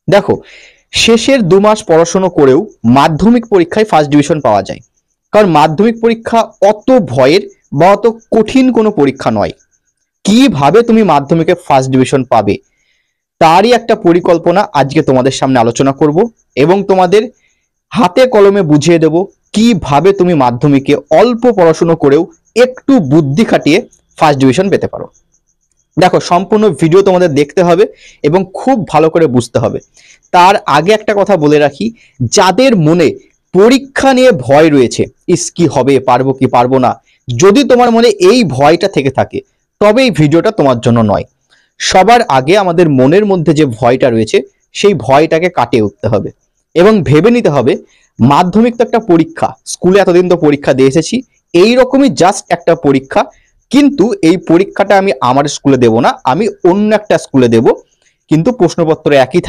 দেখো, শেষের 2 মাস পড়াশোনা করেও মাধ্যমিক পরীক্ষায় ফার্স্ট ডিভিশন পাওয়া যায়। কারণ মাধ্যমিক পরীক্ষা অত ভয়ের বা অত কঠিন কোনো পরীক্ষা নয়। কিভাবে তুমি মাধ্যমিকে ফার্স্ট ডিভিশন পাবে তারই একটা পরিকল্পনা আজকে তোমাদের সামনে আলোচনা করব, এবং তোমাদের হাতে কলমে বুঝিয়ে দেব কিভাবে তুমি মাধ্যমিকে অল্প পড়াশোনা করেও একটু বুদ্ধি খাটিয়ে ফার্স্ট ডিভিশন পেতে পারো। দেখো, সম্পূর্ণ ভিডিও তোমাদের দেখতে হবে এবং খুব ভালো করে বুঝতে হবে। তার আগে একটা কথা বলে রাখি, যাদের মনে পরীক্ষা নিয়ে ভয় রয়েছে, ইস কি হবে, পারবো কি পারবো না, যদি তোমার মনে এই ভয়টা থেকে থাকে তবে এই ভিডিওটা তোমার জন্য নয়। সবার আগে আমাদের মনের মধ্যে যে ভয়টা রয়েছে সেই ভয়টাকে কাটিয়ে উঠতে হবে এবং ভেবে নিতে হবে মাধ্যমিক তো একটা পরীক্ষা, স্কুলে এতদিন তো পরীক্ষা দিয়ে এসেছি, এইরকমই জাস্ট একটা পরীক্ষা, কিন্তু এই পরীক্ষাটা আমি আমার স্কুলে দেব না, আমি অন্য একটা স্কুলে দেব, কিন্তু প্রশ্নপত্র একই